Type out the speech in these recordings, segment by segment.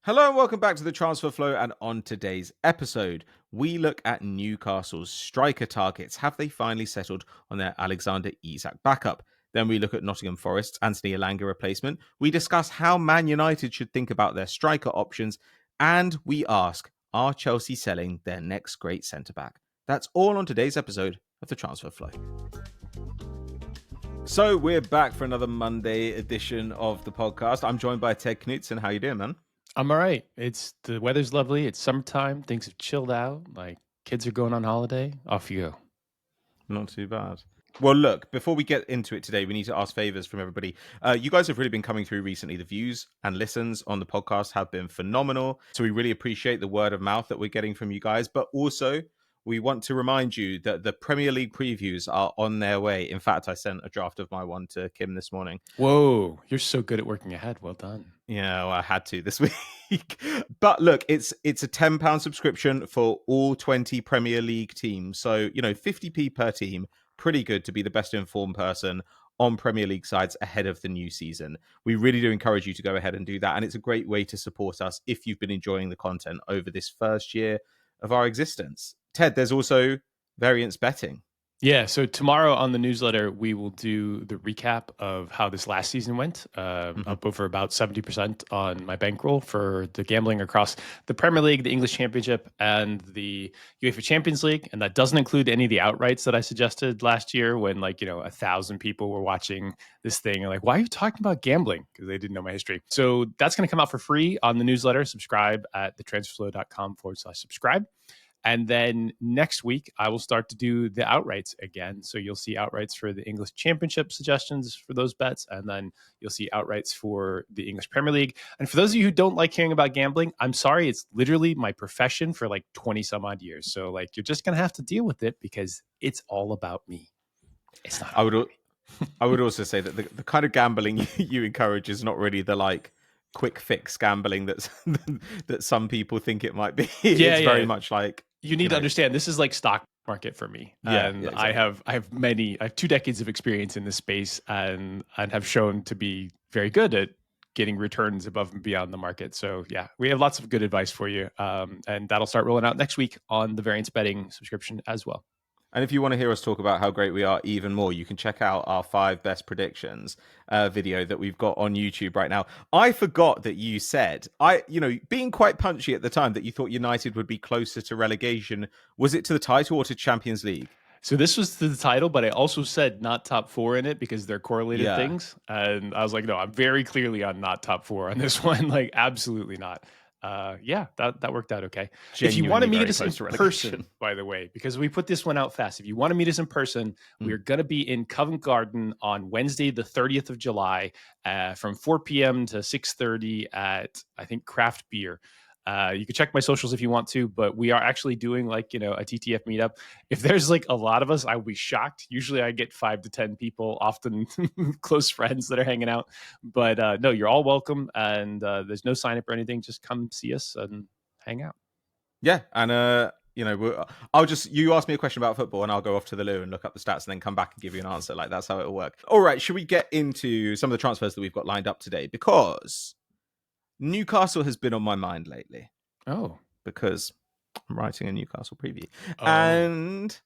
Hello and welcome back to the Transfer Flow. And on today's episode, we look at Newcastle's striker targets. Have they finally settled on their Alexander Isak backup? Then we look at Nottingham Forest's Anthony Elanga replacement. We discuss how Man United should think about their striker options. And we ask, are Chelsea selling their next great centre-back? That's all on today's episode of the Transfer Flow. So we're back for another Monday edition of the podcast. I'm joined by Ted Knutson. How you doing, man? I'm all right. The weather's lovely. It's summertime. Things have chilled out. Like kids are going on holiday. Off you go. Not too bad. Well, look, before we get into it today, we need to ask favors from everybody. You guys have really been coming through recently. The views and listens on the podcast have been phenomenal. So we really appreciate the word of mouth that we're getting from you guys. But also, we want to remind you that the Premier League previews are on their way. In fact, I sent a draft of my one to Kim this morning. Whoa, you're so good at working ahead. Well done. Yeah, well, I had to this week. But look, it's a £10 subscription for all 20 Premier League teams. So, 50p per team. Pretty good to be the best informed person on Premier League sides ahead of the new season. We really do encourage you to go ahead and do that. And it's a great way to support us if you've been enjoying the content over this first year of our existence. Ted, there's also variance betting. Yeah, so tomorrow on the newsletter, we will do the recap of how this last season went, up over about 70% on my bankroll for the gambling across the Premier League, the English Championship, and the UEFA Champions League. And that doesn't include any of the outrights that I suggested last year when 1,000 people were watching this thing and like, why are you talking about gambling? Because they didn't know my history. So that's going to come out for free on the newsletter. Subscribe at thetransferflow.com/subscribe. And then next week, I will start to do the outrights again. So you'll see outrights for the English Championship suggestions for those bets. And then you'll see outrights for the English Premier League. And for those of you who don't like hearing about gambling, I'm sorry. It's literally my profession for 20 some odd years. So you're just going to have to deal with it because it's all about me. It's not. I would also say that the kind of gambling you encourage is not really the quick fix gambling that some people think it might be. It's very much like, you need to understand this is like stock market for me. And exactly. I have 2 decades of experience in this space and have shown to be very good at getting returns above and beyond the market. So yeah, we have lots of good advice for you. And that'll start rolling out next week on the variance betting subscription as well. And if you want to hear us talk about how great we are even more, you can check out our 5 best predictions video that we've got on YouTube right now. I forgot that you said, being quite punchy at the time, that you thought United would be closer to relegation. Was it to the title or to Champions League? So this was to the title, but I also said not top 4 in it because they're correlated things. And I was like, no, I'm very clearly on not top 4 on this one. Absolutely not. That worked out okay. Genuinely, if you want to meet us in person, by the way, because we put this one out fast, if you want to meet us in person, we're going to be in Covent Garden on Wednesday, the 30th of July, from 4 p.m. to 6:30 at, I think, Craft Beer. You can check my socials if you want to, but we are actually doing a TTF meetup. If there's a lot of us, I will be shocked. Usually I get 5 to 10 people, often close friends that are hanging out. But no, you're all welcome. And there's no sign up or anything. Just come see us and hang out. Yeah. And, you ask me a question about football and I'll go off to the loo and look up the stats and then come back and give you an answer. That's how it'll work. All right. Should we get into some of the transfers that we've got lined up today? Because Newcastle has been on my mind lately. Oh. Because I'm writing a Newcastle preview. Oh. And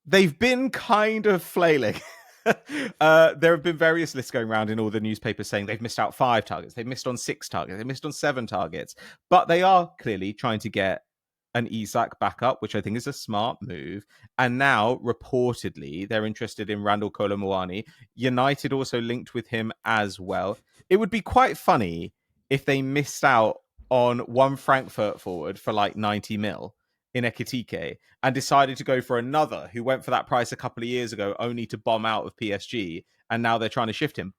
they've been kind of flailing. There have been various lists going around in all the newspapers saying they've missed out 5 targets. They've missed on 6 targets. They've missed on 7 targets. But they are clearly trying to get an Isak backup, which I think is a smart move. And now, reportedly, they're interested in Randal Kolo Muani. United also linked with him as well. It would be quite funny if they missed out on one Frankfurt forward for 90 mil in Ekitike and decided to go for another who went for that price a couple of years ago only to bomb out of PSG, and now they're trying to shift him.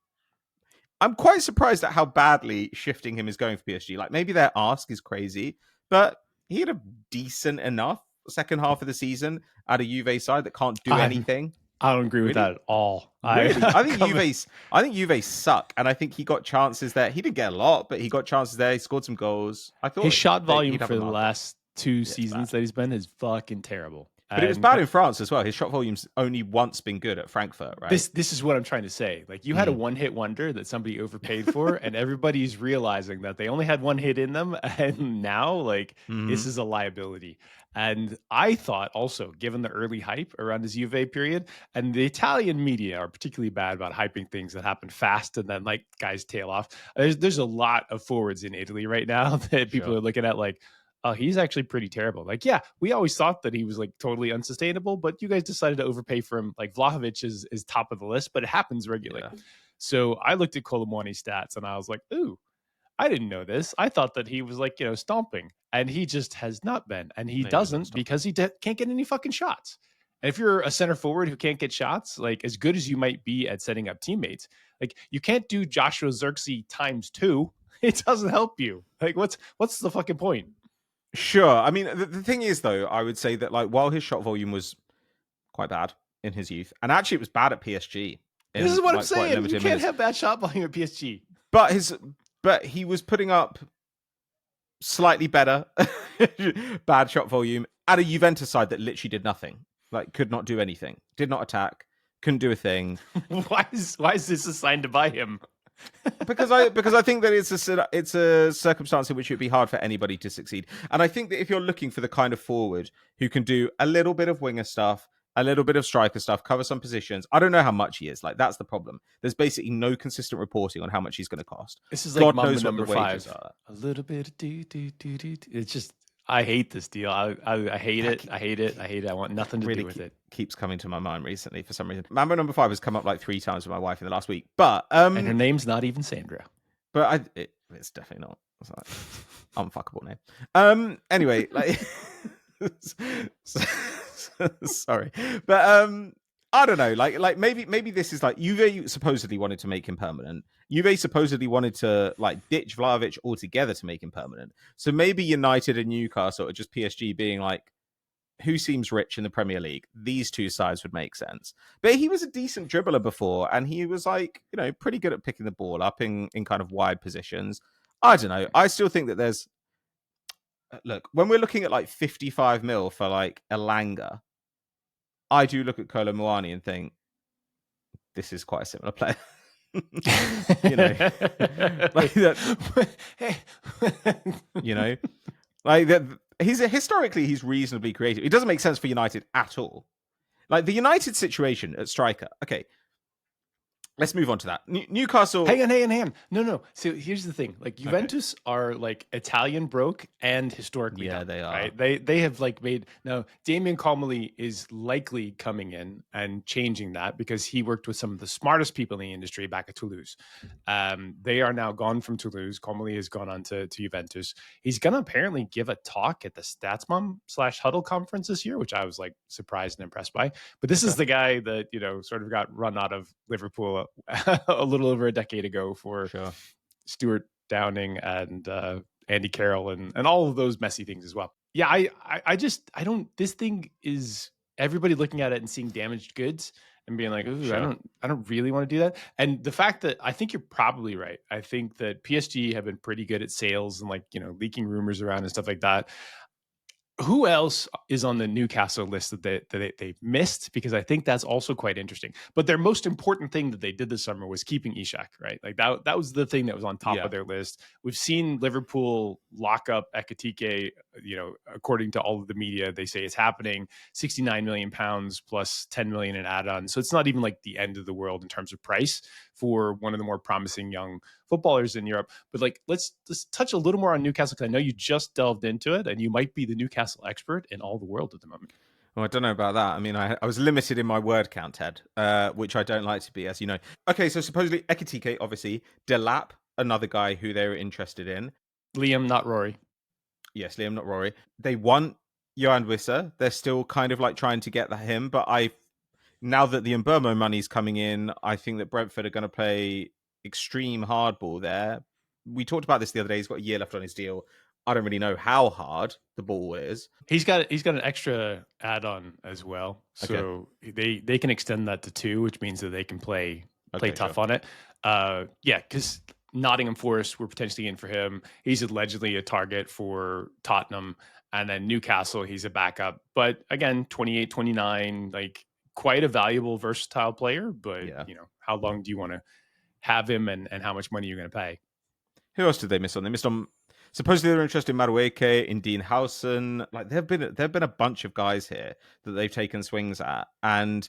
I'm quite surprised at how badly shifting him is going for PSG. Maybe their ask is crazy, but he had a decent enough second half of the season at a Juve side that can't do anything. I don't agree with that at all. Really? I think Juve suck, and I think he got chances there. He didn't get a lot, but he got chances there. He scored some goals. I thought his shot volume for the last 2 seasons that he's been is fucking terrible. But it was bad in France as well. His shot volume's only once been good at Frankfurt, right? This is what I'm trying to say. Like, you had a one-hit wonder that somebody overpaid for, and everybody's realizing that they only had one hit in them, and now, like, this is a liability. And I thought also, given the early hype around his Juve period, and the Italian media are particularly bad about hyping things that happen fast and then, like, guys tail off. There's a lot of forwards in Italy right now that people are looking at like, oh, he's actually pretty terrible. Like, yeah, we always thought that he was like totally unsustainable, but you guys decided to overpay for him. Like, Vlahovic is top of the list, but it happens regularly. Yeah. So I looked at Kolo Muani's stats and I was like, ooh, I didn't know this. I thought that he was like, stomping, and he just has not been. And he doesn't because he can't get any fucking shots. And if you're a center forward who can't get shots, like, as good as you might be at setting up teammates, like, you can't do Joshua Zirkzee ×2. It doesn't help you. Like, what's the fucking point? Sure. I mean, the thing is, though, I would say that, like, while his shot volume was quite bad in his youth, and actually it was bad at PSG. This is what I'm saying. You can't have bad shot volume at PSG. But he was putting up slightly better bad shot volume at a Juventus side that literally did nothing. Like, could not do anything. Did not attack. Couldn't do a thing. Why is this assigned to buy him? because I think that it's a circumstance in which it would be hard for anybody to succeed. And I think that if you're looking for the kind of forward who can do a little bit of winger stuff, a little bit of striker stuff, cover some positions, I don't know how much he is. Like, that's the problem. There's basically no consistent reporting on how much he's going to cost. This is like God knows number 5. A little bit of do. It's just, I hate this deal. I hate it. I hate it. I hate it. I want nothing to do with it. Keeps coming to my mind recently for some reason. Mambo number 5 has come up like 3 times with my wife in the last week, but and her name's not even Sandra. But it's definitely not. It's like unfuckable name. Anyway, like, sorry, but I don't know. Like maybe this is like Juve supposedly wanted to make him permanent. Juve supposedly wanted to like ditch Vlahovic altogether to make him permanent. So maybe United and Newcastle, or just PSG, being like, who seems rich in the Premier League? These two sides would make sense. But he was a decent dribbler before, and he was like, pretty good at picking the ball up in kind of wide positions. I don't know. I still think that there's, look, when we're looking at like 55 mil for like Elanga, I do look at Kolo Muani and think, this is quite a similar player. Like that, like that. Historically, he's reasonably creative. It doesn't make sense for United at all. Like the United situation at striker. Okay, let's move on to that. Newcastle. Hang on. No. So here's the thing. Like, Juventus are like Italian broke and historically dumb, they are. Right? They have like made now. Damien Comolli is likely coming in and changing that because he worked with some of the smartest people in the industry back at Toulouse. They are now gone from Toulouse. Comolli has gone on to Juventus. He's gonna apparently give a talk at the Statsmom/Huddle conference this year, which I was like surprised and impressed by. But this is the guy that sort of got run out of Liverpool a little over a decade ago for Stuart Downing and Andy Carroll and all of those messy things as well. Yeah, I don't. This thing is everybody looking at it and seeing damaged goods and being like, ooh, I don't really want to do that. And the fact that I think you're probably right. I think that PSG have been pretty good at sales and leaking rumors around and stuff like that. Who else is on the Newcastle list that they missed? Because I think that's also quite interesting. But their most important thing that they did this summer was keeping Isak, right? Like that was the thing that was on top of their list. We've seen Liverpool lock up Ekitike, according to all of the media, they say it's happening. £69 million plus 10 million in add-ons. So it's not even like the end of the world in terms of price for one of the more promising young footballers in Europe. But like, let's touch a little more on Newcastle, because I know you just delved into it and you might be the Newcastle expert in all the world at the moment. Well, I don't know about that. I mean, I was limited in my word count, Ted, which I don't like to be, as you know. Okay, so supposedly Ekitike, obviously. Delap, another guy who they were interested in. Liam, not Rory. Yes, Liam, not Rory. They want Yohan Wissa. They're still kind of like trying to get him, but now that the Mbeumo money's coming in, I think that Brentford are going to play extreme hardball there. We talked about this the other day. He's got a year left on his deal. I don't really know how hard the ball is. He's got an extra add-on as well, so they can extend that to 2, which means that they can play tough on it. Because Nottingham Forest were potentially in for him. He's allegedly a target for Tottenham. And then Newcastle, he's a backup. But again, 28, 29, like quite a valuable, versatile player. But, how long do you want to have him and how much money you're going to pay? Who else did they miss on? They missed on... Supposedly they were interested in Madueke, in Dean Howson. Like, there have been a bunch of guys here that they've taken swings at. And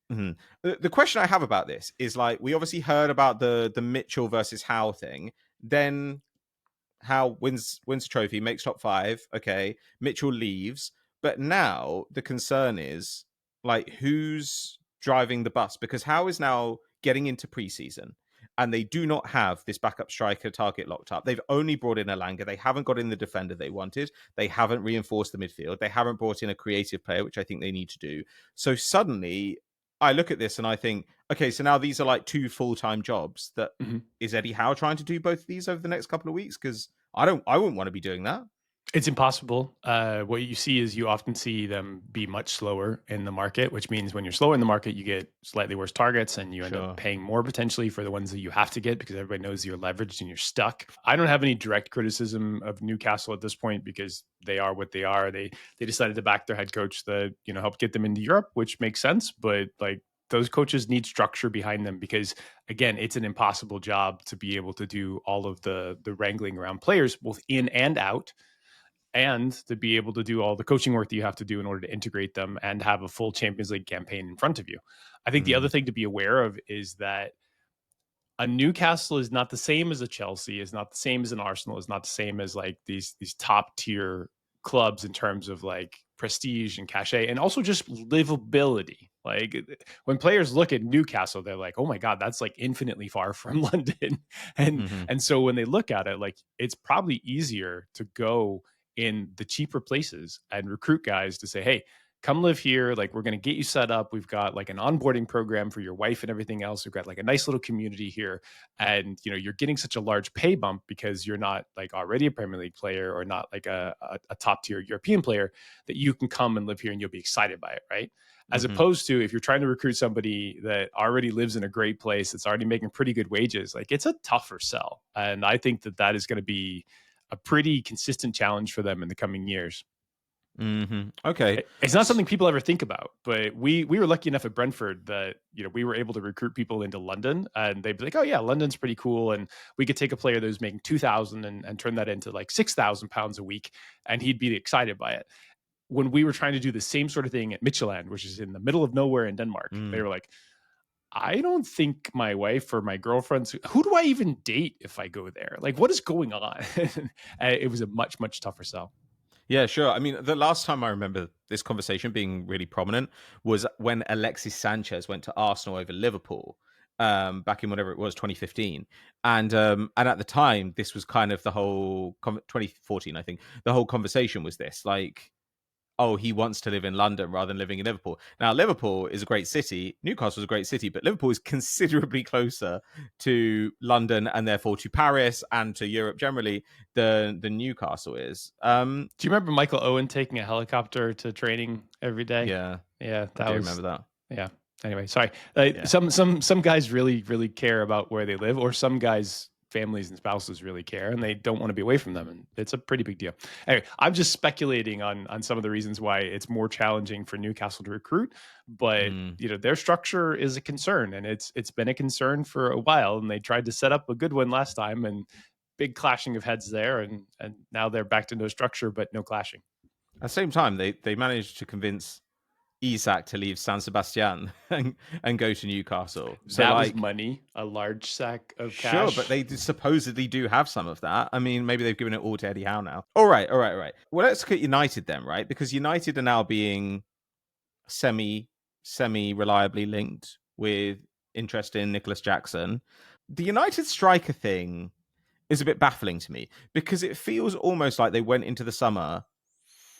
the question I have about this is, like, we obviously heard about the Mitchell versus Howe thing. Then Howe wins a trophy, makes top 5. Okay, Mitchell leaves, but now the concern is, like, who's driving the bus? Because Howe is now getting into preseason, and they do not have this backup striker target locked up. They've only brought in Elanga. They haven't got in the defender they wanted. They haven't reinforced the midfield. They haven't brought in a creative player, which I think they need to do. So suddenly, I look at this and I think, okay, so now these are like 2 full-time jobs. That is Eddie Howe trying to do both of these over the next couple of weeks? Because I wouldn't want to be doing that. It's impossible. What you see is you often see them be much slower in the market, which means when you're slower in the market, you get slightly worse targets and you end up paying more potentially for the ones that you have to get because everybody knows you're leveraged and you're stuck. I don't have any direct criticism of Newcastle at this point because they are what they are. They decided to back their head coach that, helped get them into Europe, which makes sense. But like, those coaches need structure behind them because, again, it's an impossible job to be able to do all of the wrangling around players, both in and out, and to be able to do all the coaching work that you have to do in order to integrate them and have a full Champions League campaign in front of you. I think the other thing to be aware of is that a Newcastle is not the same as a Chelsea, is not the same as an Arsenal, is not the same as like these top tier clubs in terms of like prestige and cachet and also just livability. Like when players look at Newcastle, they're like, oh my God, that's like infinitely far from London. And so when they look at it, like it's probably easier to go in the cheaper places and recruit guys to say, hey, come live here. Like, we're going to get you set up. We've got like an onboarding program for your wife and everything else. We've got like a nice little community here. And, you're getting such a large pay bump because you're not like already a Premier League player or not like a top tier European player that you can come and live here and you'll be excited by it. Right. As opposed to if you're trying to recruit somebody that already lives in a great place, that's already making pretty good wages, like it's a tougher sell. And I think that is going to be a pretty consistent challenge for them in the coming years. Okay. It's not something people ever think about, but we were lucky enough at Brentford that, we were able to recruit people into London and they'd be like, oh yeah, London's pretty cool. And we could take a player that was making 2,000 and turn that into like 6,000 pounds a week. And he'd be excited by it. When we were trying to do the same sort of thing at Midtjylland, which is in the middle of nowhere in Denmark, they were like, I don't think my wife or my girlfriend's, who do I even date if I go there? Like, what is going on? It was a much, much tougher sell. Yeah, sure. I mean, the last time I remember this conversation being really prominent was when Alexis Sanchez went to Arsenal over Liverpool, back in whatever it was, 2015. And at the time, this was kind of the whole 2014, I think. The whole conversation was this, like, oh, he wants to live in London rather than living in Liverpool. Now, Liverpool is a great city. Newcastle is a great city, but Liverpool is considerably closer to London and therefore to Paris and to Europe generally than Newcastle is. Do you remember Michael Owen taking a helicopter to training every day? Yeah. Yeah. I remember that. Yeah. Anyway, sorry. Some guys really, really care about where they live, or some guys, families and spouses, really care and they don't want to be away from them, and it's a pretty big deal. Anyway, I'm just speculating on some of the reasons why it's more challenging for Newcastle to recruit, but their structure is a concern, and it's been a concern for a while, and they tried to set up a good one last time and big clashing of heads there, and now they're back to no structure but no clashing. At the same time, they managed to convince Isak to leave San Sebastian and go to Newcastle. So that was money, a large sack of cash. Sure, but they supposedly do have some of that. I mean, maybe they've given it all to Eddie Howe now. All right. Well, let's look at United then, right? Because United are now being semi-reliably linked with interest in Nicolas Jackson. The United striker thing is a bit baffling to me because it feels almost like they went into the summer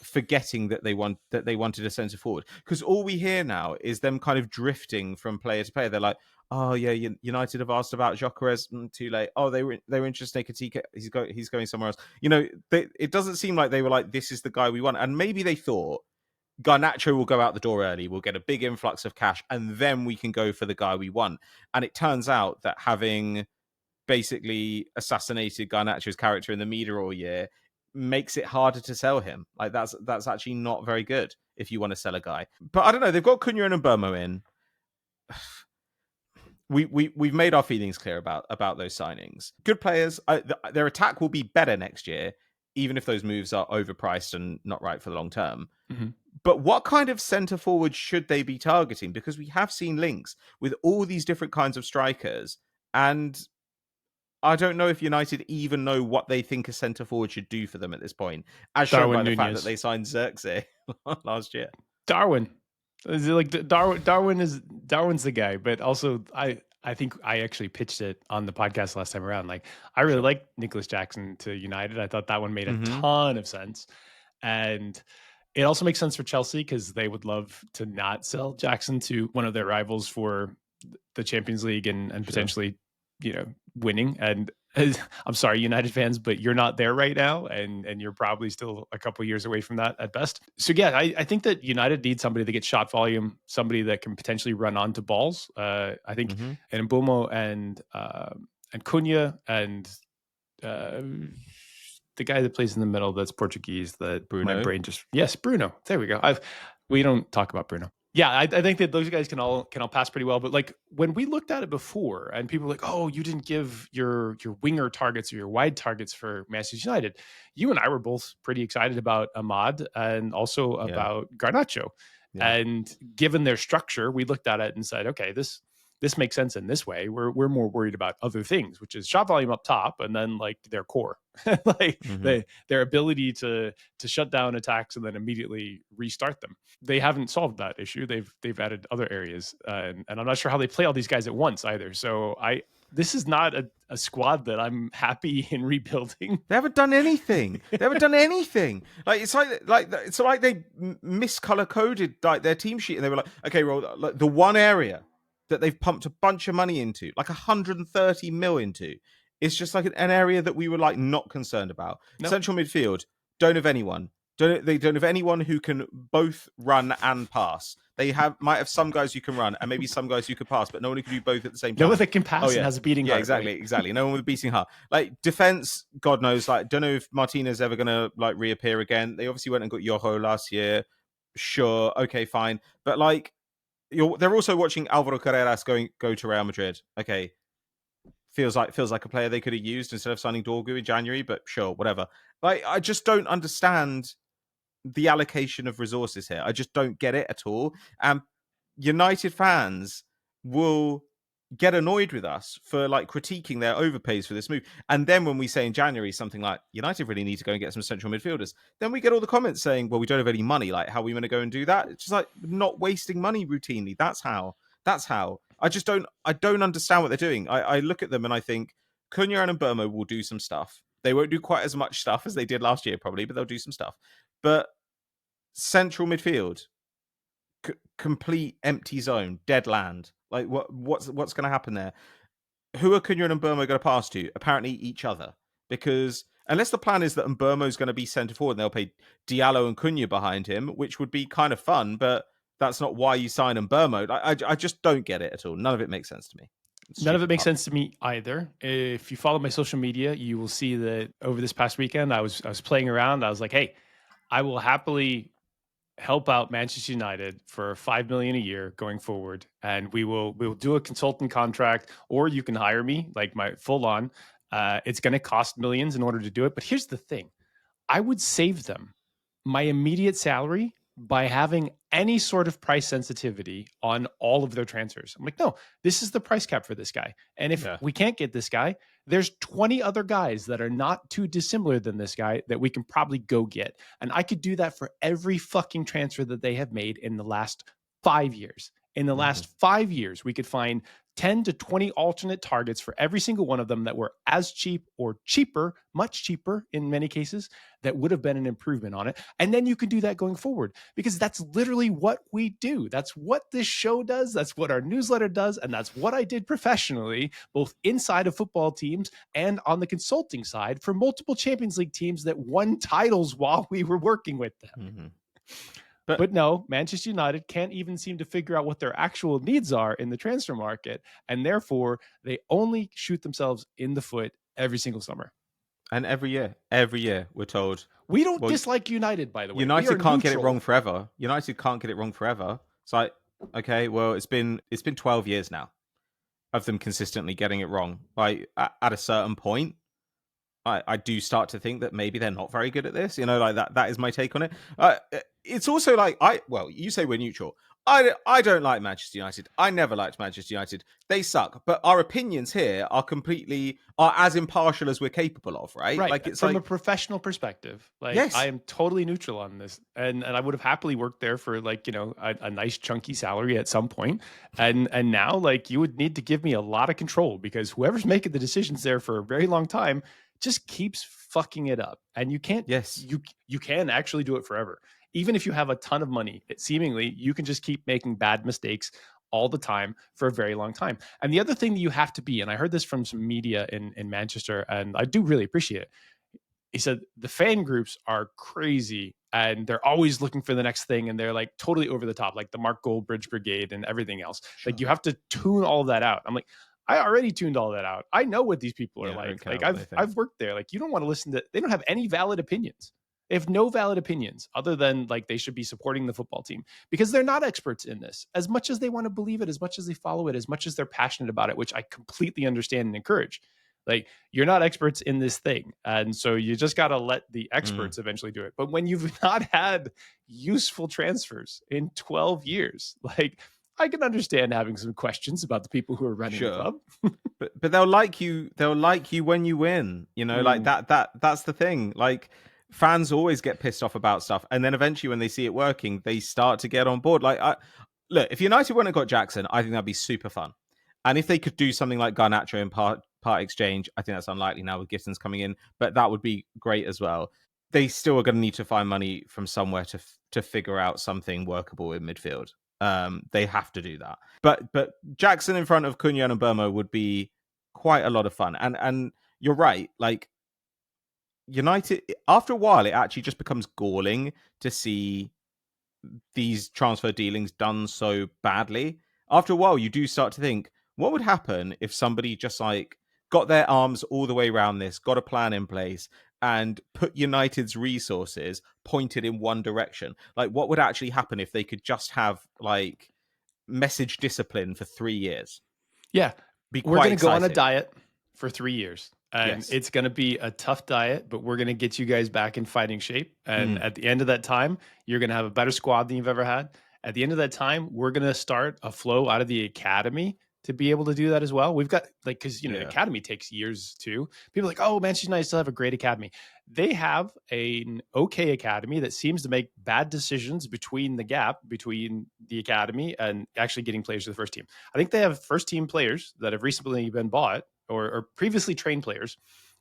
forgetting that they wanted a centre forward, because all we hear now is them kind of drifting from player to player. They're like, oh yeah, United have asked about Gyökeres, too late. Oh, they were interested in Ekitike, he's going somewhere else. It doesn't seem like they were like, this is the guy we want. And maybe they thought Garnacho will go out the door early, we'll get a big influx of cash, and then we can go for the guy we want. And it turns out that having basically assassinated Garnacho's character in the media all year, makes it harder to sell him. Like that's actually not very good if you want to sell a guy. But I don't know. They've got Cunha and Mbeumo in. We've made our feelings clear about those signings. Good players. Their attack will be better next year, even if those moves are overpriced and not right for the long term. Mm-hmm. But what kind of centre forward should they be targeting? Because we have seen links with all these different kinds of strikers, and I don't know if United even know what they think a centre forward should do for them at this point, as shown by the fact that they signed Xerxes last year. Darwin. Is it like Darwin's the guy, but also I think I actually pitched it on the podcast last time around. Like, I really like Nicolas Jackson to United. I thought that one made a ton of sense. And it also makes sense for Chelsea because they would love to not sell Jackson to one of their rivals for the Champions League and potentially, winning. And I'm sorry, United fans, but you're not there right now, and you're probably still a couple years away from that at best. So yeah, I think that United needs somebody that gets shot volume, somebody that can potentially run onto balls. I think and Mbeumo and Cunha and the guy that plays in the middle that's Portuguese, that Bruno. My brain just Bruno. There we go. We don't talk about Bruno. Yeah, I think that those guys can all pass pretty well. But like when we looked at it before, and people were like, "Oh, you didn't give your winger targets or your wide targets for Manchester United." You and I were both pretty excited about Ahmad and also about Garnacho. Yeah. And given their structure, we looked at it and said, "Okay, this makes sense in this way." We're more worried about other things, which is shot volume up top, and then like their core, like their ability to shut down attacks and then immediately restart them. They haven't solved that issue. They've added other areas, and I'm not sure how they play all these guys at once either. So this is not a squad that I'm happy in rebuilding. They haven't done anything. Like it's like they miscolor coded like their team sheet, and they were like, okay, well, like, the one area that they've pumped a bunch of money into, like 130 mil into, is just like an area that we were like not concerned about. Nope. Central midfield, don't have anyone. They don't have anyone who can both run and pass. They might have some guys who can run and maybe some guys who can pass, but no one who can do both at the same time. No one that can pass and has a beating heart. Exactly. No one with a beating heart. Like defense, God knows. Like, don't know if Martinez ever gonna like reappear again. They obviously went and got Yoho last year. Sure, okay, fine, but like they're also watching Alvaro Carreras go to Real Madrid. Okay, feels like a player they could have used instead of signing Dorgu in January, but sure, whatever. Like, I just don't understand the allocation of resources here. I just don't get it at all. And United fans will get annoyed with us for like critiquing their overpays for this move. And then when we say in January something like United really need to go and get some central midfielders, then we get all the comments saying, well, we don't have any money. Like, how are we going to go and do that? It's just like not wasting money routinely. That's how. I don't understand what they're doing. I look at them and I think Cunha and Mbeumo will do some stuff. They won't do quite as much stuff as they did last year, probably, but they'll do some stuff. But central midfield, complete empty zone, dead land. Like, what's going to happen there? Who are Cunha and Mbeumo going to pass to? Apparently each other. Because unless the plan is that Mbeumo is going to be centre forward and they'll play Diallo and Cunha behind him, which would be kind of fun, but that's not why you sign Mbeumo. I just don't get it at all. None of it makes sense to me. None of it makes sense to me either. If you follow my social media, you will see that over this past weekend, I was playing around. I was like, hey, I will happily help out Manchester United for $5 million a year going forward, and we'll do a consultant contract, or you can hire me like my full on. It's going to cost millions in order to do it. But here's the thing: I would save them my immediate salary by having any sort of price sensitivity on all of their transfers. I'm like, no, this is the price cap for this guy. And if we can't get this guy, there's 20 other guys that are not too dissimilar than this guy that we can probably go get. And I could do that for every fucking transfer that they have made in the last 5 years. In the last 5 years, we could find 10 to 20 alternate targets for every single one of them that were as cheap or cheaper, much cheaper in many cases, that would have been an improvement on it. And then you can do that going forward, because that's literally what we do. That's what this show does. That's what our newsletter does. And that's what I did professionally, both inside of football teams and on the consulting side for multiple Champions League teams that won titles while we were working with them. But no, Manchester United can't even seem to figure out what their actual needs are in the transfer market. And therefore, they only shoot themselves in the foot every single summer. And every year, we're told. We don't dislike United, by the way. United can't get it wrong forever. United can't get it wrong forever. It's like, okay, well, it's been 12 years now of them consistently getting it wrong. Like, at a certain point, I do start to think that maybe they're not very good at this. Like that is my take on it. It's also like, you say we're neutral. I don't like Manchester United. I never liked Manchester United. They suck. But our opinions here are as impartial as we're capable of, right? Like it's from a professional perspective. Like, yes. I am totally neutral on this. And I would have happily worked there for a nice chunky salary at some point. And now you would need to give me a lot of control, because whoever's making the decisions there for a very long time just keeps fucking it up. And you can't, you can actually do it forever. Even if you have a ton of money, seemingly you can just keep making bad mistakes all the time for a very long time. And the other thing that you have to be, and I heard this from some media in Manchester, and I do really appreciate it. He said the fan groups are crazy and they're always looking for the next thing. And they're totally over the top, like the Mark Goldbridge Brigade and everything else. Sure. You have to tune all of that out. I'm like, I already tuned all that out. I know what these people are like. I've worked there. You don't want to listen to, they don't have any valid opinions. They have no valid opinions other than they should be supporting the football team, because they're not experts in this. As much as they want to believe it, as much as they follow it, as much as they're passionate about it, which I completely understand and encourage. You're not experts in this thing. And so you just got to let the experts eventually do it. But when you've not had useful transfers in 12 years, I can understand having some questions about the people who are running the club. but they'll like you. They'll like you when you win. That's the thing. Fans always get pissed off about stuff, and then eventually when they see it working, they start to get on board. Look, if United wouldn't have got Jackson, I think that'd be super fun. And if they could do something like Garnacho in part exchange, I think that's unlikely now with Gittins coming in, but that would be great as well. They still are going to need to find money from somewhere to figure out something workable in midfield. They have to do that. But Jackson in front of Cunha and Burma would be quite a lot of fun. And you're right, United, after a while, it actually just becomes galling to see these transfer dealings done so badly. After a while, you do start to think, what would happen if somebody just got their arms all the way around this, got a plan in place, and put United's resources pointed in one direction? What would actually happen if they could just have message discipline for 3 years? Yeah, we're going to go on a diet for 3 years. And it's going to be a tough diet, but we're going to get you guys back in fighting shape. And at the end of that time, you're going to have a better squad than you've ever had. At the end of that time, we're going to start a flow out of the academy to be able to do that as well. We've got because the academy takes years too. People are like, oh, Manchester United still have a great academy. They have an okay academy that seems to make bad decisions between the gap between the academy and actually getting players to the first team. I think they have first team players that have recently been bought or previously trained players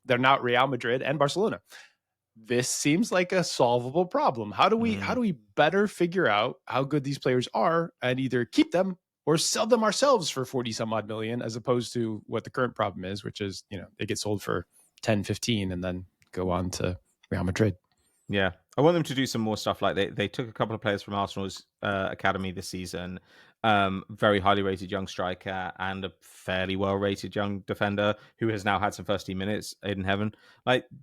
that are now at Real Madrid and Barcelona. This seems like a solvable problem. How do we better figure out how good these players are and either keep them or sell them ourselves for 40 some odd million, as opposed to what the current problem is, which is, they get sold for 10, 15 and then go on to Real Madrid. Yeah. I want them to do some more stuff. They took a couple of players from Arsenal's academy this season. Very highly rated young striker and a fairly well rated young defender who has now had some first team minutes in heaven.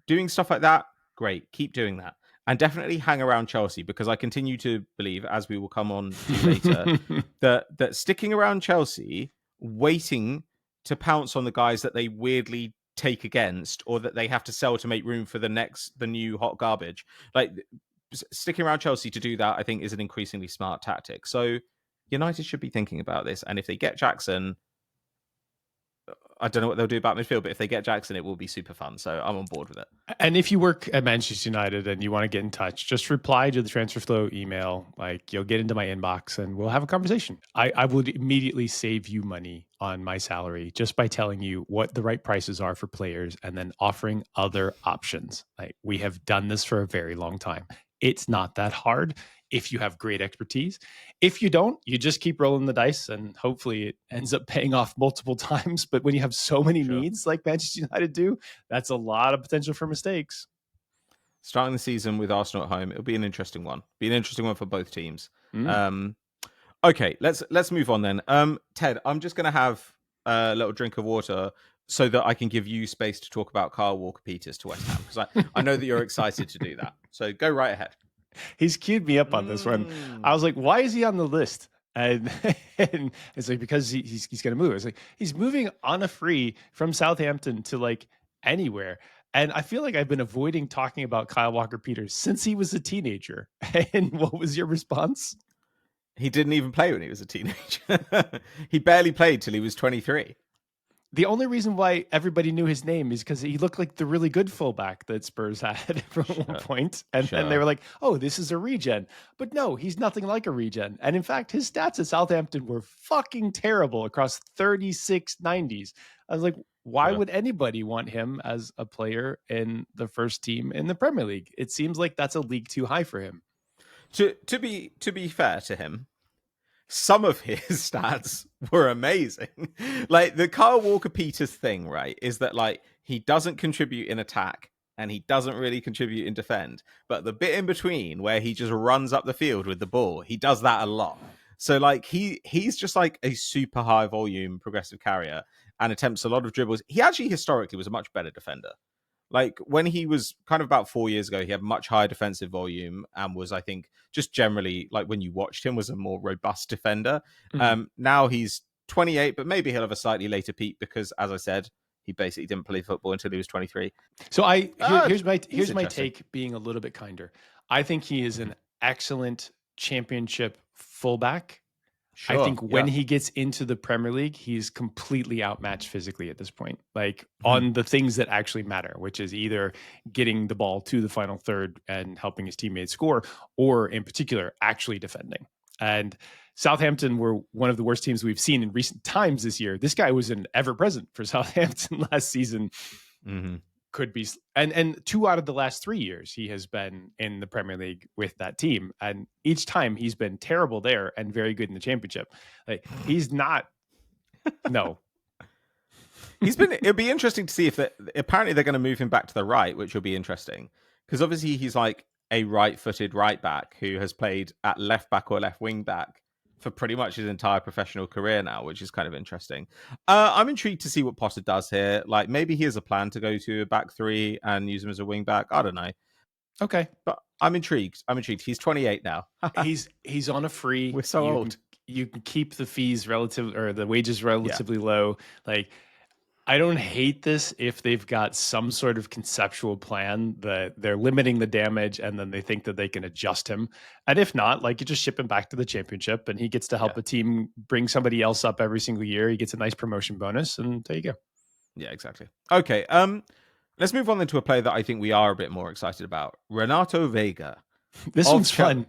Doing stuff like that, great. Keep doing that. And definitely hang around Chelsea, because I continue to believe, as we will come on to later, that sticking around Chelsea, waiting to pounce on the guys that they weirdly take against or that they have to sell to make room for the new hot garbage. Sticking around Chelsea to do that, I think, is an increasingly smart tactic. So United should be thinking about this. And if they get Jackson, I don't know what they'll do about midfield, but if they get Jackson, it will be super fun. So I'm on board with it. And if you work at Manchester United and you want to get in touch, just reply to the Transfer Flow email. You'll get into my inbox and we'll have a conversation. I would immediately save you money on my salary just by telling you what the right prices are for players and then offering other options. We have done this for a very long time. It's not that hard if you have great expertise. If you don't, you just keep rolling the dice and hopefully it ends up paying off multiple times. But when you have so many needs like Manchester United do, that's a lot of potential for mistakes. Starting the season with Arsenal at home, it'll be an interesting one. Be an interesting one for both teams. Okay, let's move on then. Ted, I'm just going to have a little drink of water so that I can give you space to talk about Kyle Walker-Peters to West Ham, because I know that you're excited to do that. So go right ahead. He's queued me up on this one. I was like, why is he on the list? And it's like, because he's going to move. It's like, he's moving on a free from Southampton to like anywhere. And I feel like I've been avoiding talking about Kyle Walker-Peters since he was a teenager. And what was your response? He didn't even play when he was a teenager. He barely played till he was 23. The only reason why everybody knew his name is because he looked like the really good fullback that Spurs had at one point. And then they were like, oh, this is a regen. But no, he's nothing like a regen. And in fact, his stats at Southampton were fucking terrible across 36 90s. I was like, why would anybody want him as a player in the first team in the Premier League? It seems like that's a league too high for him. To be fair to him, some of his stats were amazing. Like the Kyle Walker-Peters thing, right, is that like he doesn't contribute in attack and he doesn't really contribute in defend. But the bit in between where he just runs up the field with the ball, he does that a lot. So like he's just like a super high volume progressive carrier and attempts a lot of dribbles. He actually historically was a much better defender. Like when he was kind of about 4 years ago, he had much higher defensive volume and was, I think, just generally, like when you watched him, was a more robust defender. Now he's 28, but maybe he'll have a slightly later peak because, as I said, he basically didn't play football until he was 23. So here's my take, being a little bit kinder. I think he is an excellent championship fullback. Sure, I think when he gets into the Premier League, he's completely outmatched physically at this point, like on the things that actually matter, which is either getting the ball to the final third and helping his teammates score, or in particular, actually defending. And Southampton were one of the worst teams we've seen in recent times this year. This guy was an ever-present for Southampton last season. Could be, and 2 out of the last 3 years he has been in the Premier League with that team, and each time he's been terrible there and very good in the Championship. Like he's not. No, he's been. It'll be interesting to see if apparently they're going to move him back to the right, which will be interesting because obviously he's like a right-footed right back who has played at left back or left wing back for pretty much his entire professional career now, which is kind of interesting. I'm intrigued to see what Potter does here. Like maybe he has a plan to go to a back three and use him as a wing back. I don't know. Okay, but I'm intrigued. He's 28 now. he's on a free. We're so old. You can keep the fees the wages relatively low. Like I don't hate this if they've got some sort of conceptual plan that they're limiting the damage and then they think that they can adjust him. And if not, like you just ship him back to the Championship and he gets to help a team bring somebody else up every single year. He gets a nice promotion bonus and there you go. Yeah, exactly. Okay. Let's move on then to a player that I think we are a bit more excited about. Renato Veiga. This one's fun.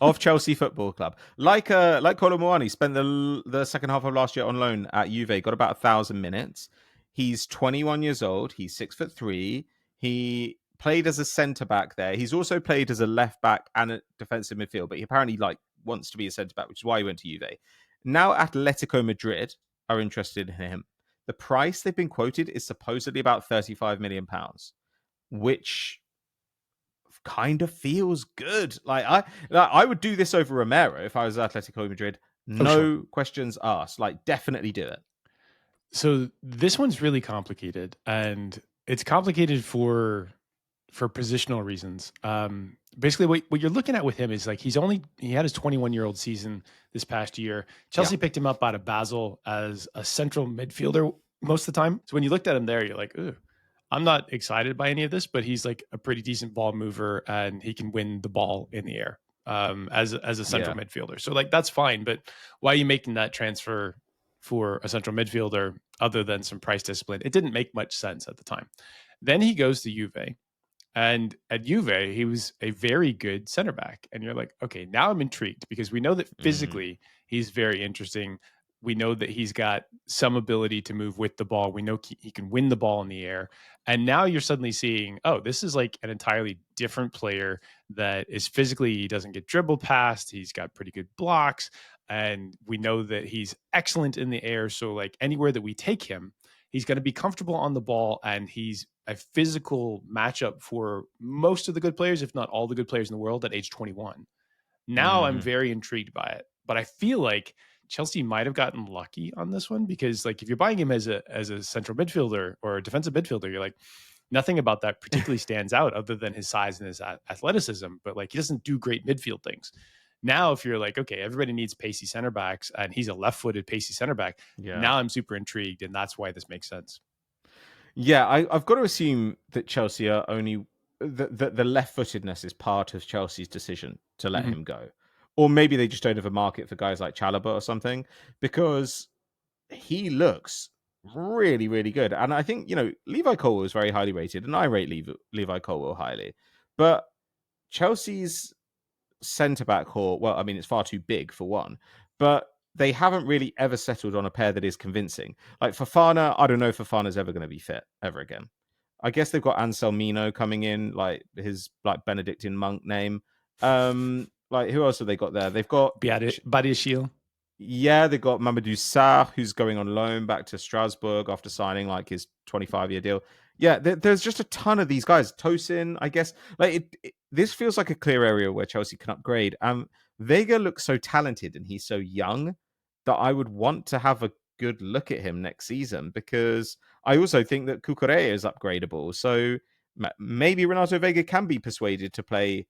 Of Chelsea Football Club. Like Kolo Muani, spent the second half of last year on loan at Juve, got about 1,000 minutes. He's 21 years old. He's 6'3". He played as a centre back there. He's also played as a left back and a defensive midfield, but he apparently wants to be a centre back, which is why he went to Juve. Now Atletico Madrid are interested in him. The price they've been quoted is supposedly about £35 million, which kind of feels good. Like I would do this over Romero if I was Atletico Madrid. No questions asked. Like definitely do it. So this one's really complicated, and it's complicated for positional reasons. Basically, what you're looking at with him is like he had his 21-year-old season this past year. Chelsea picked him up out of Basel as a central midfielder most of the time. So when you looked at him there, you're like, ooh, I'm not excited by any of this, but he's like a pretty decent ball mover and he can win the ball in the air as a central midfielder. So like that's fine, but why are you making that transfer for a central midfielder other than some price discipline? It didn't make much sense at the time. Then he goes to Juve, and at Juve, he was a very good center back. And you're like, okay, now I'm intrigued because we know that physically he's very interesting. We know that he's got some ability to move with the ball. We know he can win the ball in the air. And now you're suddenly seeing, oh, this is like an entirely different player that is physically, he doesn't get dribbled past. He's got pretty good blocks. And we know that he's excellent in the air. So like anywhere that we take him, He's going to be comfortable on the ball, and he's a physical matchup for most of the good players, if not all the good players in the world at age 21. Now I'm very intrigued by it, but I feel like Chelsea might have gotten lucky on this one, because like if you're buying him as a central midfielder or a defensive midfielder, you're like, nothing about that particularly stands out other than his size and his athleticism, but like he doesn't do great midfield things. Now, if you're like, okay, everybody needs pacey center backs, and he's a left-footed pacey center back, now I'm super intrigued, and that's why this makes sense. Yeah, I've got to assume that Chelsea are only the left-footedness is part of Chelsea's decision to let him go, or maybe they just don't have a market for guys like Chalobah or something, because he looks really, really good. And I think, Levi Colwill is very highly rated, and I rate Levi Colwill highly, but Chelsea's centre-back core, well, I mean, it's far too big for one, but they haven't really ever settled on a pair that is convincing. Like Fofana, I don't know if Fofana's ever going to be fit ever again. I guess they've got Anselmino coming in, like his Benedictine monk name. Like who else have they got there? They've got Badiashile. Yeah, they've got Mamadou Sarr, who's going on loan back to Strasbourg after signing like his 25-year deal. Yeah, there's just a ton of these guys. Tosin, I guess. Like this feels like a clear area where Chelsea can upgrade. Veiga looks so talented and he's so young that I would want to have a good look at him next season, because I also think that Cucurella is upgradable. So maybe Renato Veiga can be persuaded to play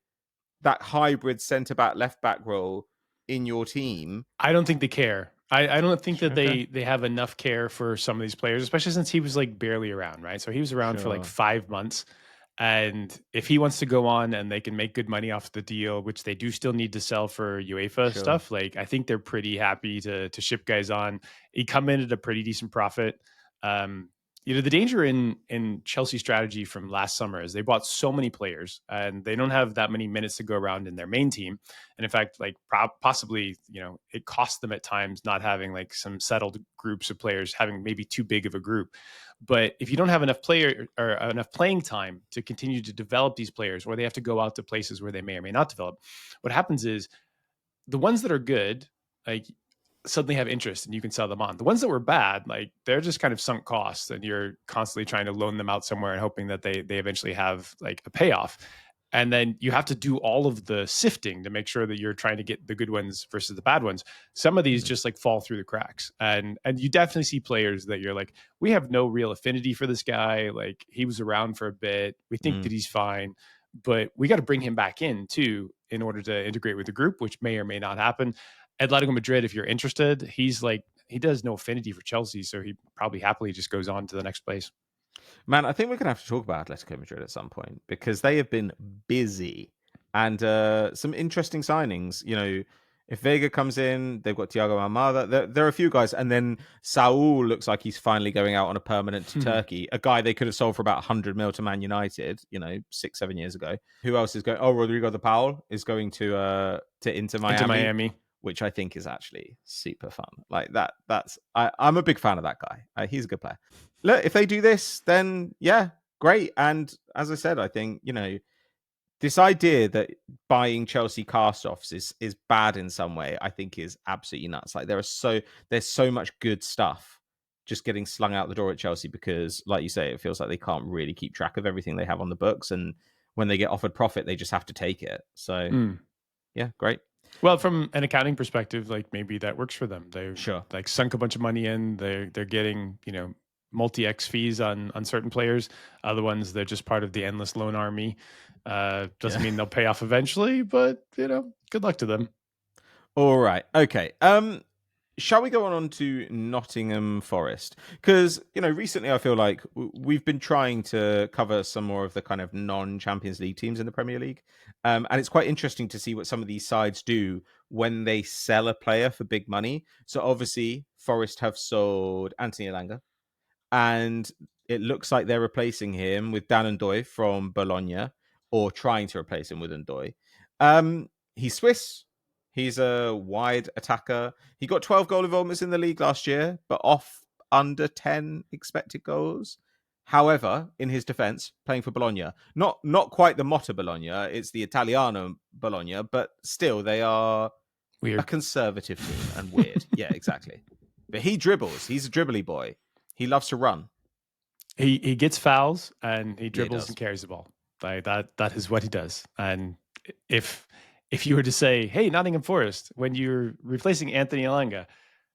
that hybrid centre-back, left-back role in your team. I don't think they care. I don't think that they have enough care for some of these players, especially since he was like barely around, right? So he was around for like 5 months. And if he wants to go on and they can make good money off the deal, which they do still need to sell for UEFA stuff, like I think they're pretty happy to ship guys on. He come in at a pretty decent profit. The danger in Chelsea's strategy from last summer is they bought so many players and they don't have that many minutes to go around in their main team. And in fact, like possibly, it costs them at times not having like some settled groups of players, having maybe too big of a group. But if you don't have enough enough playing time to continue to develop these players, or they have to go out to places where they may or may not develop, what happens is the ones that are good, like suddenly have interest and you can sell them on. The ones that were bad, like they're just kind of sunk costs and you're constantly trying to loan them out somewhere and hoping that they eventually have like a payoff. And then you have to do all of the sifting to make sure that you're trying to get the good ones versus the bad ones. Some of these just like fall through the cracks. And you definitely see players that you're like, we have no real affinity for this guy. Like he was around for a bit. We think that he's fine, but we got to bring him back in too, in order to integrate with the group, which may or may not happen. Atletico Madrid, if you're interested, he does no affinity for Chelsea, so he probably happily just goes on to the next place. Man, I think we're going to have to talk about Atletico Madrid at some point, because they have been busy and some interesting signings. If Veiga comes in, they've got Thiago Almada. There are a few guys, and then Saul looks like he's finally going out on a permanent to Turkey. A guy they could have sold for about 100 mil to Man United, 6-7 years ago. Who else is going? Oh, Rodrigo de Paul is going to Inter Miami. Which I think is actually super fun. Like I'm a big fan of that guy. He's a good player. Look, if they do this, then yeah, great. And as I said, I think, this idea that buying Chelsea cast-offs is bad in some way, I think is absolutely nuts. Like there's so much good stuff just getting slung out the door at Chelsea, because like you say, it feels like they can't really keep track of everything they have on the books. And when they get offered profit, they just have to take it. So yeah, great. Well, from an accounting perspective, like maybe that works for them. They like sunk a bunch of money in. They're getting multi-X fees on certain players. Other ones, they're just part of the endless loan army. Doesn't mean they'll pay off eventually, but good luck to them. All right, okay. Shall we go on to Nottingham Forest? Because, recently I feel like we've been trying to cover some more of the kind of non-Champions League teams in the Premier League. And it's quite interesting to see what some of these sides do when they sell a player for big money. So obviously, Forest have sold Anthony Elanga. And it looks like they're replacing him with Dan Ndoye from Bologna, or trying to replace him with Ndoye. He's Swiss. He's a wide attacker. He got 12 goal involvements in the league last year, but off under 10 expected goals. However, in his defense, playing for Bologna, not quite the Motta Bologna, it's the Italiano Bologna, but still they are weird. A conservative team and weird. Yeah, exactly. But he dribbles. He's a dribbly boy. He loves to run. He gets fouls and he dribbles does. and carries the ball. Like that is what he does. And if you were to say, hey, Nottingham Forest, when you're replacing Anthony Elanga,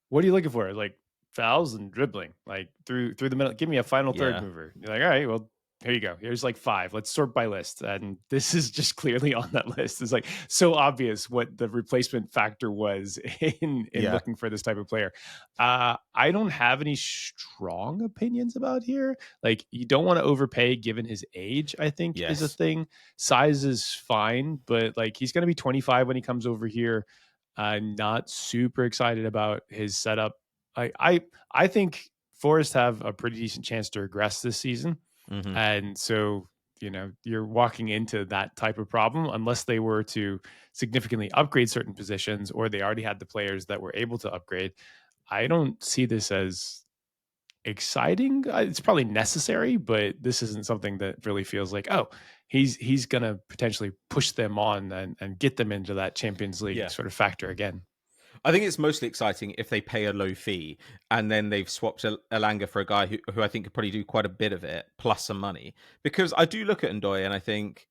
what are you looking for? Like fouls and dribbling, like through the middle. Give me a final third mover. You're like, all right, well, here you go. Here's like 5. Let's sort by list. And this is just clearly on that list. It's like so obvious what the replacement factor was in looking for this type of player. I don't have any strong opinions about here. Like you don't want to overpay given his age, I think is a thing. Size is fine, but like he's going to be 25 when he comes over here. I'm not super excited about his setup. I think Forest have a pretty decent chance to regress this season. Mm-hmm. And so, you're walking into that type of problem unless they were to significantly upgrade certain positions or they already had the players that were able to upgrade. I don't see this as exciting. It's probably necessary, but this isn't something that really feels like, oh, he's going to potentially push them on and get them into that Champions League sort of factor again. I think it's mostly exciting if they pay a low fee and then they've swapped Elanga for a guy who I think could probably do quite a bit of it, plus some money. Because I do look at Ndoye and I think,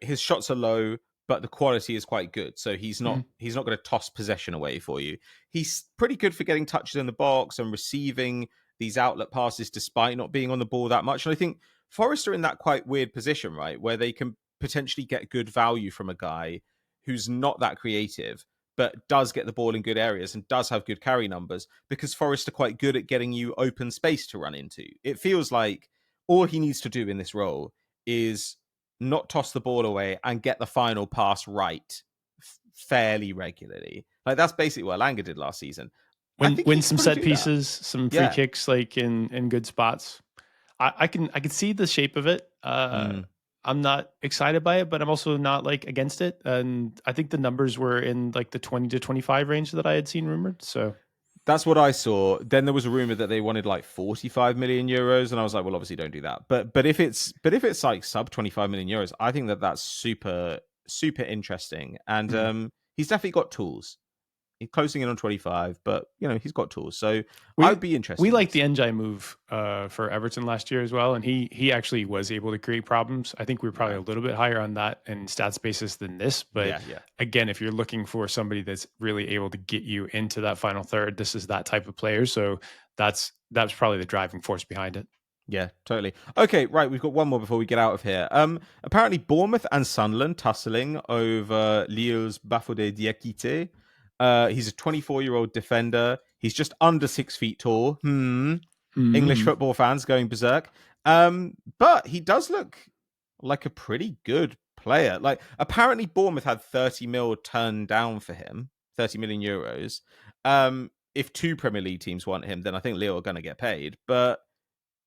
his shots are low, but the quality is quite good. So he's not going to toss possession away for you. He's pretty good for getting touches in the box and receiving these outlet passes despite not being on the ball that much. And I think Forest are in that quite weird position, right, where they can potentially get good value from a guy who's not that creative, but does get the ball in good areas and does have good carry numbers because Forest are quite good at getting you open space to run into. It feels like all he needs to do in this role is not toss the ball away and get the final pass right fairly regularly. Like that's basically what Elanga did last season. Win some set pieces, some free kicks, like in good spots. I can see the shape of it. I'm not excited by it, but I'm also not like against it. And I think the numbers were in like the 20 to 25 range that I had seen rumored. So that's what I saw. Then there was a rumor that they wanted like 45 million euros, and I was like, well, obviously don't do that. But if it's like sub 25 million euros, I think that's super interesting. And he's definitely got tools. He's closing in on 25, but he's got tools. So I'd be interested. We liked the Ndoye move for Everton last year as well, and he actually was able to create problems. I think we were probably a little bit higher on that in stats basis than this, but again, if you're looking for somebody that's really able to get you into that final third, this is that type of player. So that's probably the driving force behind it. Yeah, totally. Okay, right. We've got one more before we get out of here. Apparently Bournemouth and Sunderland tussling over Lille's Bafodé Diakité. He's a 24-year-old defender. He's just under 6 feet tall. English football fans going berserk. But he does look like a pretty good player. Like apparently Bournemouth had 30 mil turned down for him, 30 million euros. If 2 Premier League teams want him, then I think Lille are going to get paid. But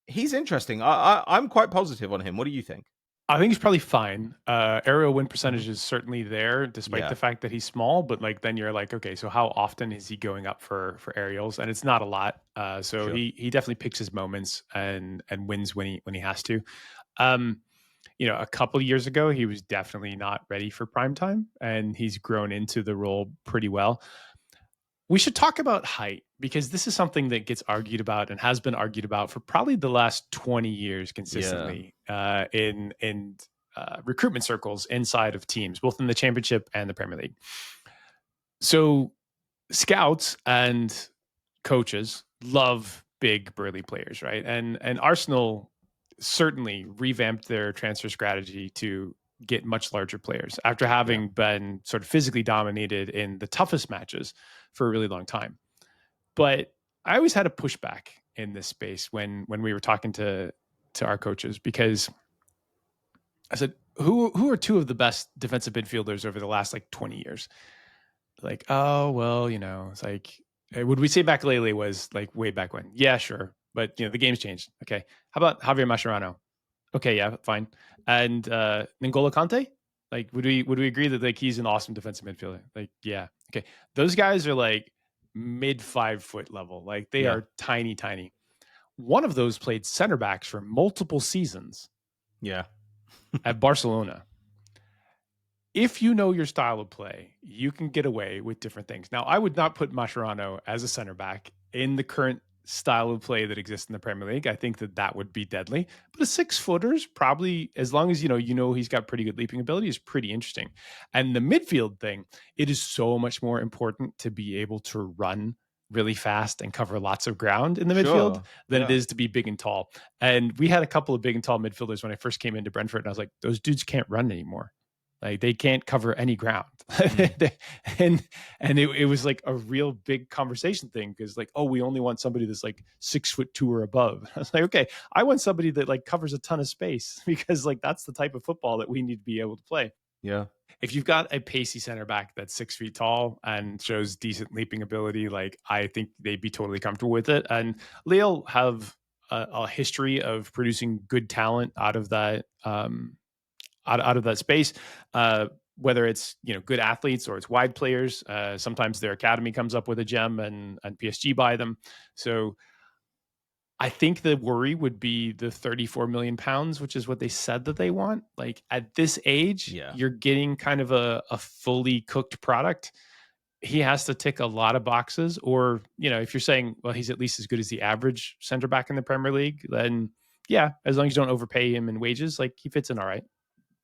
he's interesting. I'm quite positive on him. What do you think? I think he's probably fine. Aerial win percentage is certainly there, despite the fact that he's small. But like, then you're like, okay, so how often is he going up for aerials? And it's not a lot. So sure. He definitely picks his moments and wins when he has to. A couple of years ago, he was definitely not ready for prime time, and he's grown into the role pretty well. We should talk about height, because this is something that gets argued about and has been argued about for probably the last 20 years consistently in recruitment circles inside of teams, both in the Championship and the Premier League. So scouts and coaches love big, burly players, right? And Arsenal certainly revamped their transfer strategy to get much larger players after having been sort of physically dominated in the toughest matches for a really long time. But I always had a pushback in this space when we were talking to our coaches, because I said, who are 2 of the best defensive midfielders over the last like 20 years? Like, oh, well, it's like, would we say Makelele was like way back when? Yeah, sure. But the game's changed. Okay. How about Javier Mascherano? Okay, yeah, fine. And N'Golo Kante? Like, would we agree that like he's an awesome defensive midfielder? Like, yeah. Okay. Those guys are like mid 5 foot level. Like they are tiny. One of those played center backs for multiple seasons. Yeah. At Barcelona. If you know your style of play, you can get away with different things. Now, I would not put Mascherano as a center back in the current style of play that exists in the Premier League, I think that would be deadly. But a 6-footer's probably, as long as you know he's got pretty good leaping ability, is pretty interesting. And the midfield thing, it is so much more important to be able to run really fast and cover lots of ground in the midfield than it is to be big and tall. And we had a couple of big and tall midfielders when I first came into Brentford, and I was like, those dudes can't run anymore. Like, they can't cover any ground. and it was like a real big conversation thing, because like, oh, we only want somebody that's like 6'2" or above. I was like, okay, I want somebody that like covers a ton of space, because like that's the type of football that we need to be able to play. Yeah. If you've got a pacey center back that's 6 feet tall and shows decent leaping ability, like, I think they'd be totally comfortable with it. And Lille have a history of producing good talent out of that out of that space. Whether it's good athletes or it's wide players, sometimes their academy comes up with a gem and PSG buy them. So I think the worry would be the 34 million pounds, which is what they said that they want. Like, at this age, you're getting kind of a fully cooked product. He has to tick a lot of boxes, or, if you're saying, well, he's at least as good as the average center back in the Premier League, then yeah, as long as you don't overpay him in wages, like, he fits in all right.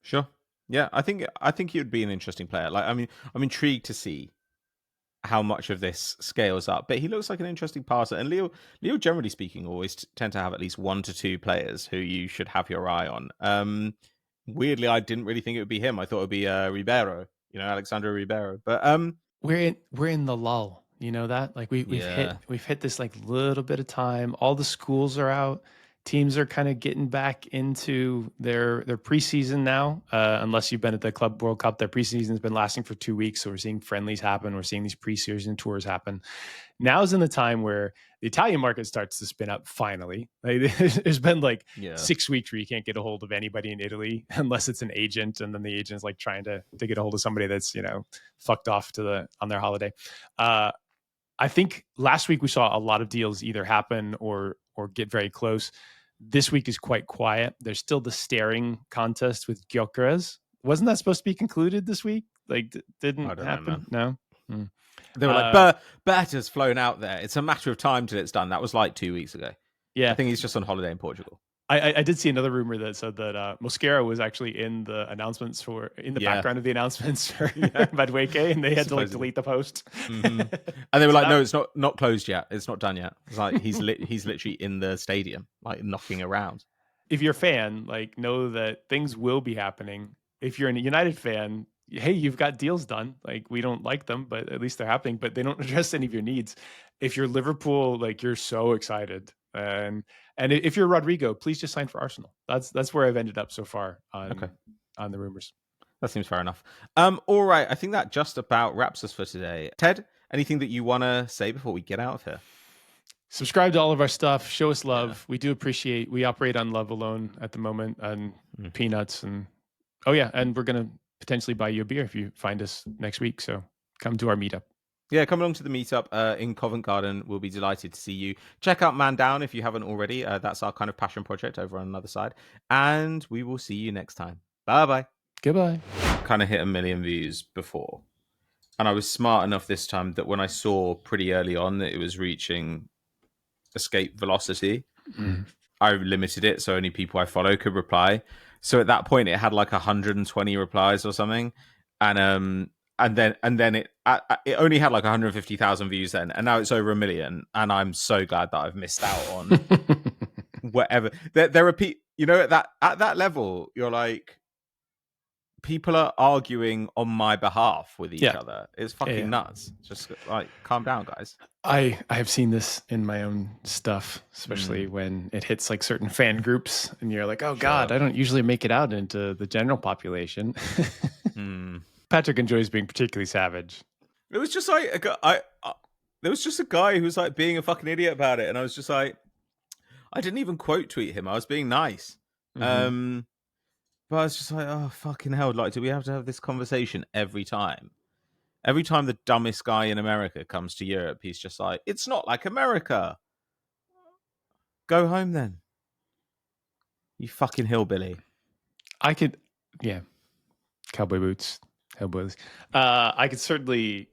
Sure. Yeah, I think he would be an interesting player. Like, I mean, I'm intrigued to see how much of this scales up, but he looks like an interesting passer. And Leo, generally speaking, always tend to have at least 1 to 2 players who you should have your eye on. Weirdly, I didn't really think it would be him. I thought it would be Ribeiro, Alexander Ribeiro. But we're in the lull. You know that? Like, we've hit this like little bit of time. All the schools are out. Teams are kind of getting back into their preseason now, unless you've been at the Club World Cup. Their preseason has been lasting for 2 weeks, so we're seeing friendlies happen. We're seeing these preseason tours happen. Now is in the time where the Italian market starts to spin up, finally. Like, there's been 6 weeks where you can't get a hold of anybody in Italy unless it's an agent, and then the agent's like trying to get a hold of somebody that's fucked off on their holiday. I think last week we saw a lot of deals either happen or get very close. This week is quite quiet. There's still the staring contest with Gyökeres. Wasn't that supposed to be concluded this week? Like, didn't happen? No. They were like, Berta's flown out there. It's a matter of time till it's done. That was like 2 weeks ago. Yeah. I think he's just on holiday in Portugal. I did see another rumor that said that Mosquera was actually in the announcements background of the announcements for Madueke, and they had to delete the post. Mm-hmm. And they were like, no, it's not closed yet. It's not done yet. It's like he's literally in the stadium, like, knocking around. If you're a fan, like, know that things will be happening. If you're a United fan, hey, you've got deals done. Like, we don't like them, but at least they're happening, but they don't address any of your needs. If you're Liverpool, like, you're so excited. And if you're Rodrigo, please just sign for Arsenal. That's where I've ended up so far on the rumors. That seems fair enough. All right. I think that just about wraps us for today. Ted, anything that you want to say before we get out of here? Subscribe to all of our stuff. Show us love. Yeah. We do appreciate. We operate on love alone at the moment, and peanuts. And and we're going to potentially buy you a beer if you find us next week. So come to our meetup. Yeah, come along to the meetup in Covent Garden. We'll be delighted to see you. Check out Man Down if you haven't already. That's our kind of passion project over on another side. And we will see you next time. Bye-bye. Goodbye. Kind of hit 1 million views before. And I was smart enough this time that when I saw pretty early on that it was reaching escape velocity, I limited it so only people I follow could reply. So at that point, it had like 120 replies or something. And then it only had like 150,000 views then, and now it's over 1 million. And I'm so glad that I've missed out on whatever. There are people, at that level, you're like, people are arguing on my behalf with each other. It's fucking nuts. Just like, calm down, guys. I have seen this in my own stuff, especially when it hits like certain fan groups, and you're like, oh God, I don't usually make it out into the general population. Patrick enjoys being particularly savage. It was just like there was just a guy who was like being a fucking idiot about it, and I was just like, I didn't even quote tweet him. I was being nice, but I was just like, oh fucking hell! Like, do we have to have this conversation every time? Every time the dumbest guy in America comes to Europe, he's just like, it's not like America. Go home then, you fucking hillbilly. Cowboy boots. Hillbillies. I could certainly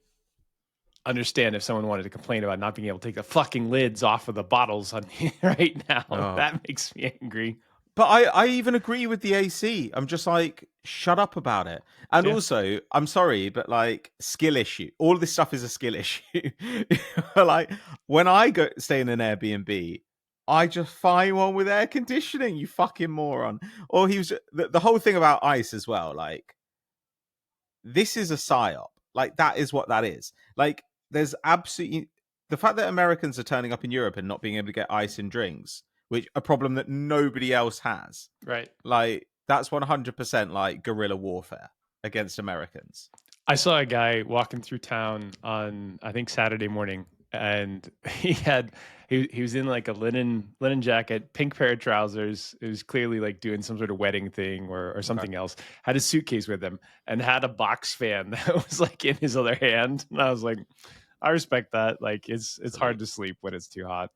understand if someone wanted to complain about not being able to take the fucking lids off of the bottles on me right now. Oh. That makes me angry. But I even agree with the AC. I'm just like, shut up about it. And also, I'm sorry, but like, skill issue. All of this stuff is a skill issue. Like, when I go stay in an Airbnb, I just find one with air conditioning, you fucking moron. Or he was the whole thing about ice as well. Like, this is a psyop. Like, that is what that is. Like, there's absolutely the fact that Americans are turning up in Europe and not being able to get ice in drinks, which a problem that nobody else has. Right. Like, that's 100% like guerrilla warfare against Americans. I saw a guy walking through town on, I think, Saturday morning, and he was in like a linen jacket, pink pair of trousers. It was clearly like doing some sort of wedding thing or something else. Had a suitcase with him and had a box fan that was like in his other hand. And I was like, I respect that. Like, it's hard to sleep when it's too hot.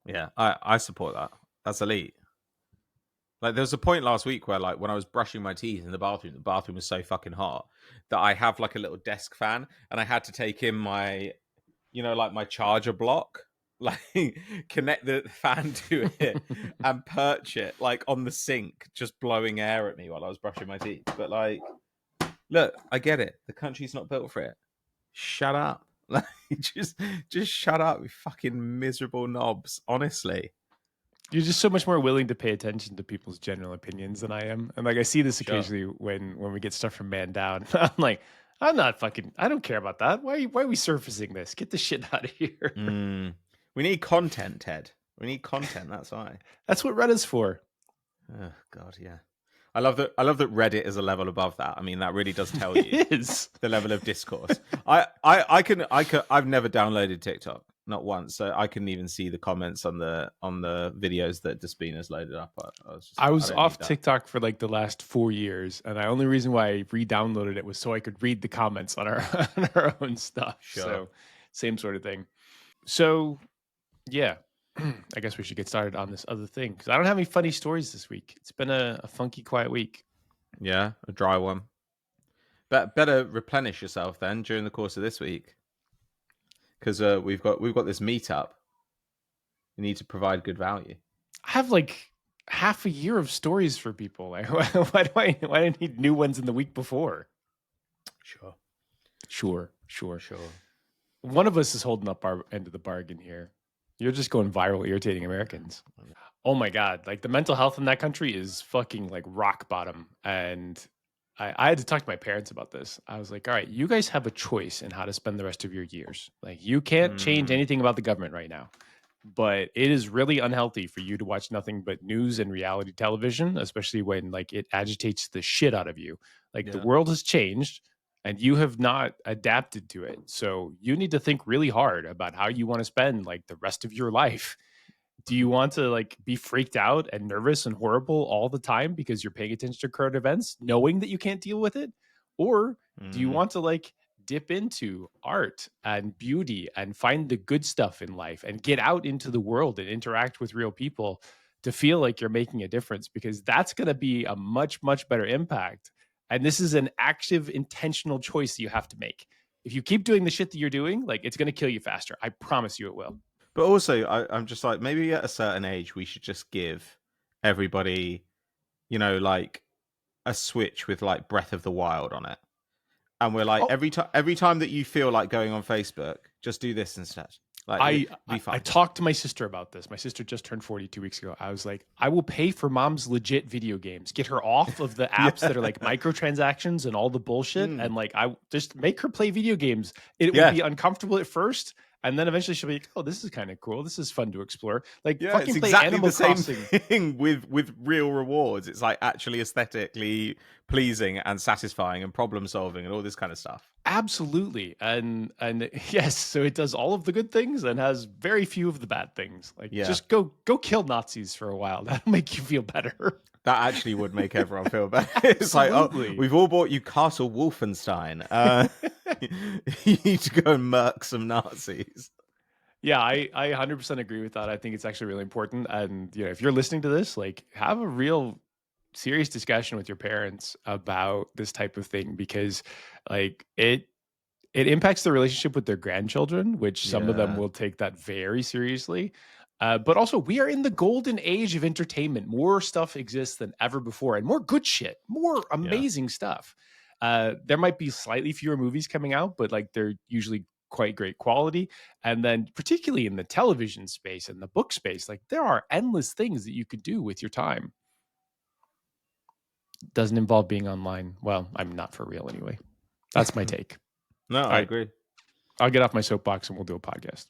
Yeah, I support that. That's elite. Like, there was a point last week where, like, when I was brushing my teeth in the bathroom was so fucking hot that I have like a little desk fan, and I had to take in my, like my charger block, like connect the fan to it and perch it like on the sink, just blowing air at me while I was brushing my teeth. But like, look, I get it. The country's not built for it. Shut up. Like, just shut up, you fucking miserable knobs. Honestly. You're just so much more willing to pay attention to people's general opinions than I am. And like, I see this occasionally when we get stuff from Man Down. I'm like, I don't care about that. Why are we surfacing this? Get the shit out of here. We need content, Ted. We need content. That's why. That's what Reddit's for. Oh God, yeah. I love that Reddit is a level above that. I mean, that really does tell you it is. The level of discourse. I've never downloaded TikTok, not once, so I couldn't even see the comments on the videos that Despina's loaded up. I was off TikTok for like the last 4 years, and the only reason why I re-downloaded it was so I could read the comments on our own stuff. Sure. So same sort of thing. So yeah, I guess we should get started on this other thing because I don't have any funny stories this week. It's been a funky, quiet week. Yeah, a dry one. But better replenish yourself then during the course of this week, because we've got this meetup. You need to provide good value. I have like half a year of stories for people. Like, why do I need new ones in the week before? Sure. One of us is holding up our end of the bargain here. You're just going viral, irritating Americans. Oh my God. Like, the mental health in that country is fucking like rock bottom. And I had to talk to my parents about this. I was like, all right, you guys have a choice in how to spend the rest of your years. Like, you can't change anything about the government right now. But it is really unhealthy for you to watch nothing but news and reality television, especially when like it agitates the shit out of you. Like, the world has changed and you have not adapted to it. So you need to think really hard about how you want to spend like the rest of your life. Do you want to like be freaked out and nervous and horrible all the time because you're paying attention to current events, knowing that you can't deal with it? Or do you want to like dip into art and beauty and find the good stuff in life and get out into the world and interact with real people to feel like you're making a difference? Because that's going to be a much, much better impact. And this is an active, intentional choice that you have to make. If you keep doing the shit that you're doing, like, it's going to kill you faster. I promise you it will. But also, I'm just like, maybe at a certain age, we should just give everybody, like a Switch with like Breath of the Wild on it. And we're like, every time that you feel like going on Facebook, just do this instead. Like, I talked to my sister about this. My sister just turned 40 2 weeks ago. I was like, I will pay for mom's legit video games. Get her off of the apps that are like microtransactions and all the bullshit. And like, I just make her play video games. It will be uncomfortable at first. And then eventually she'll be like, oh, this is kind of cool. This is fun to explore. Like, fucking it's play exactly Animal the same Crossing. thing with real rewards. It's like actually aesthetically pleasing and satisfying and problem solving and all this kind of stuff. Absolutely. And yes, so it does all of the good things and has very few of the bad things. Like, just go kill Nazis for a while. That'll make you feel better. That actually would make everyone feel better. It's like, oh, we've all bought you Castle Wolfenstein. You need to go and murk some Nazis. Yeah, I 100% agree with that. I think it's actually really important. And if you're listening to this, like, have a real serious discussion with your parents about this type of thing, because like It impacts their relationship with their grandchildren, which some of them will take that very seriously. But also, we are in the golden age of entertainment. More stuff exists than ever before, and more good shit, more amazing stuff. There might be slightly fewer movies coming out, but like they're usually quite great quality. And then particularly in the television space and the book space, like there are endless things that you could do with your time. Doesn't involve being online. Well, I'm not for real anyway. That's my take. No, I agree. I'll get off my soapbox and we'll do a podcast.